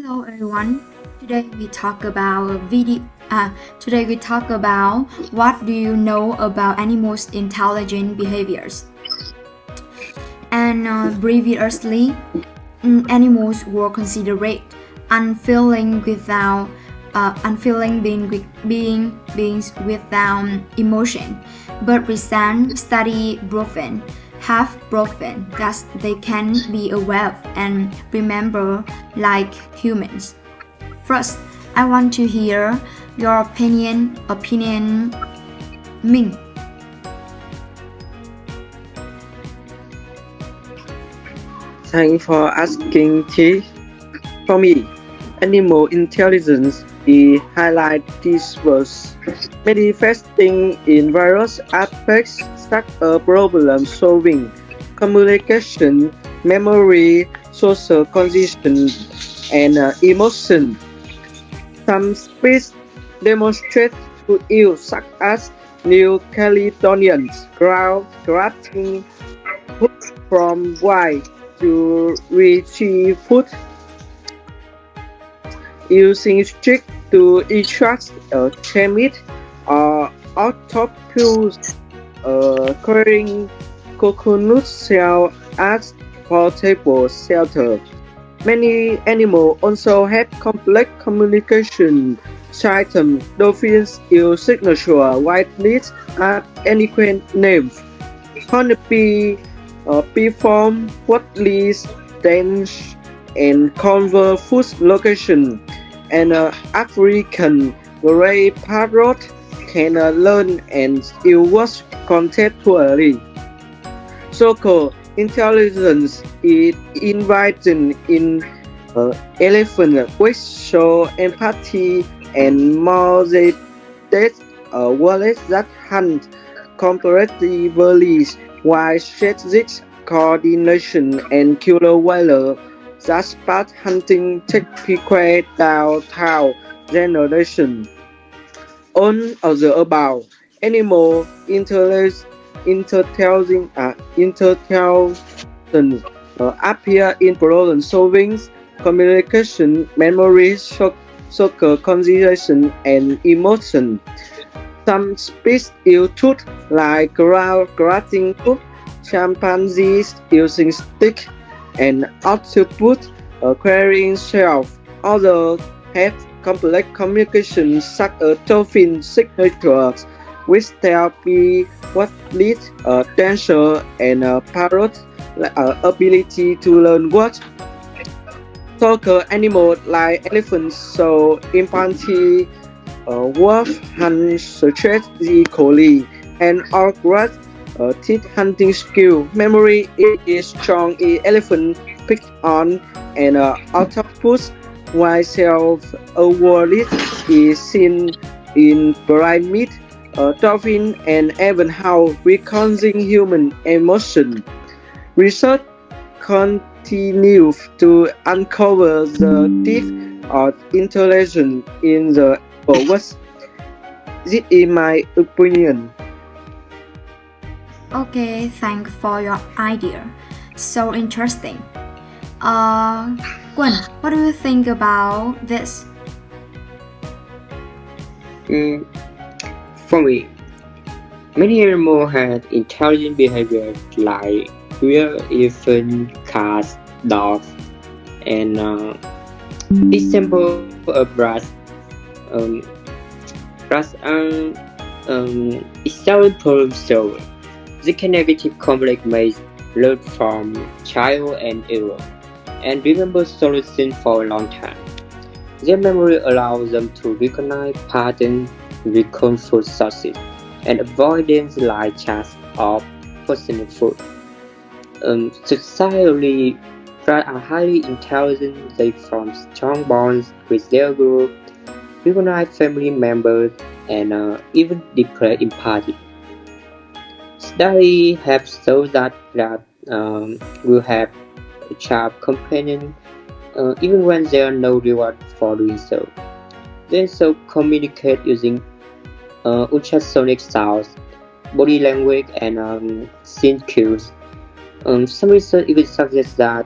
Hello everyone. Today we talk about video. Today we talk about what do you know about animals' intelligent behaviors. And previously, animals were considered unfeeling without unfeeling beings without emotion, but recent study have proven that they can be aware and remember like humans. First, I want to hear your opinion. Ming. Thanks for asking T. For me, animal intelligence is highlight this was manifesting in various aspects such as problem solving, communication, memory, social condition, and emotion. Some species demonstrate to you such as New Caledonians ground grasping food from wild to retrieve food using sticks to extract termite or octopus carrying coconut shell as portable shelter. Many animals also have complex communication systems. Dolphins use signature white-lips as eloquent names. Honeybee perform what-lips dance and convert food location. And African gray parrot can learn and use contextually. So-called intelligence is invited in elephant which show empathy and motivated whales that hunt comparatively while strategic coordination and killer whales that spot hunting typically downtown generation. On the above, animal intelligence appear in problem solving, communication, memory, social consideration, and emotion. Some species use tools like grasping food, chimpanzees using sticks, and octopus carrying shells. Others have complex communication such as dolphin signatures, which tell be what leads a dancer and a parrot ability to learn words. Social animals like elephants show empathy, wolf hunt strategically, and otters teach hunting skill. Memory is strong in elephant pick on and octopus, while self-awareness is seen in pyramid, dolphin, and even how reconciling human emotion. Research continues to uncover the depth of intelligence in the birds. This is my opinion. Okay, thanks for your idea. So interesting. Gwen, what do you think about this? For me, many animals have intelligent behavior like real elephant, cats, dogs, and example of rats. Rats are excellent problem solver. They can navigate complex mazes, learn from trial and error, and remember solutions for a long time. Their memory allows them to recognize patterns, recall food sources, and avoidance like chance of personal food. Socially, rats are highly intelligent. They form strong bonds with their group, recognize family members, and even display empathy. Studies have shown that rats will have a sharp companion even when there are no reward for doing so. They also communicate using ultrasonic sounds, body language, and scene cues. Some research even suggests that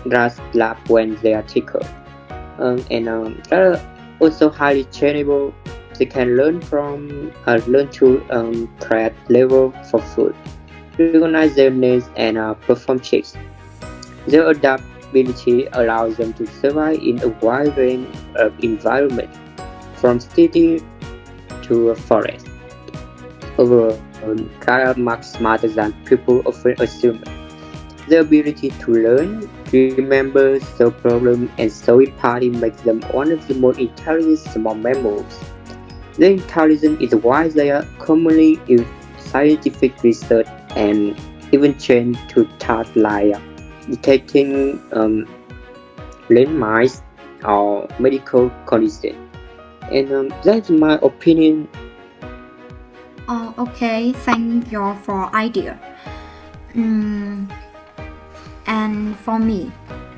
rats laugh when they are tickled. They're also highly trainable. They can learn to threat level for food, recognize their needs, and perform checks. Their adaptability allows them to survive in a wide range of environments, from city to a forest. Overall, they are much smarter than people often assume. Their ability to learn, remember, solve problems, and show empathy makes them one of the most intelligent small mammals. Their intelligence is why they are commonly used in scientific research and even trained to tasks like detecting landmines or medical conditions. And that's my opinion. Okay, thank you for idea. And for me,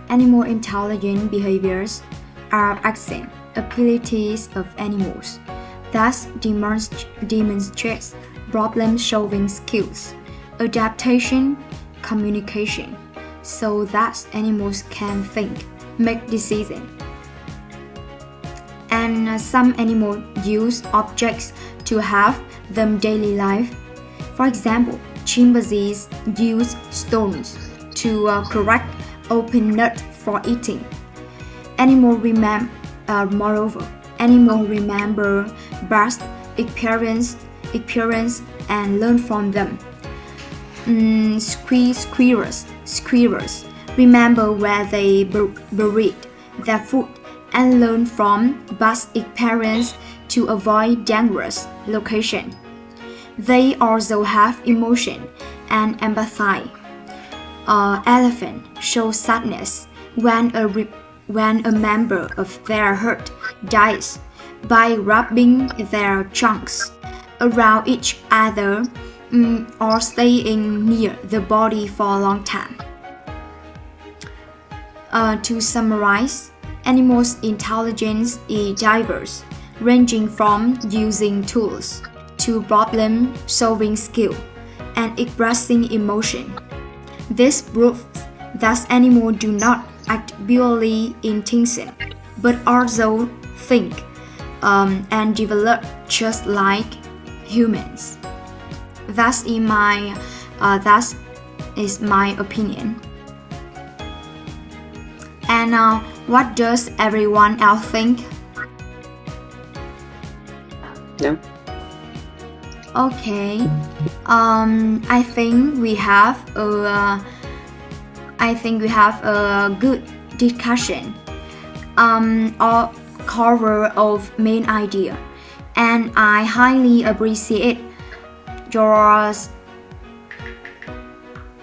animal intelligent behaviors are accent abilities of animals. Thus demonstrates problem-solving skills, adaptation, communication, so that animals can think, make decisions. And some animals use objects to have them daily life. For example, chimpanzees use stones to correct open nuts for eating. Moreover, animals remember past experience and learn from them. Squirrels remember where they buried their food and learn from past experience to avoid dangerous location. They also have emotion and empathy. Elephant show sadness when a member of their herd dies by wrapping their trunks around each other or staying near the body for a long time. To summarize, animals' intelligence is diverse, ranging from using tools to problem-solving skill and expressing emotion. This proves that animals do not act purely instinct, but also think and develop just like humans. That is my opinion. And what does everyone else think? No? Okay. I think we have a good discussion. Or cover of main idea, and I highly appreciate your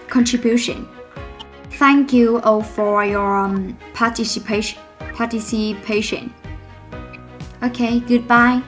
contribution. Thank you all for your participation. Okay, goodbye.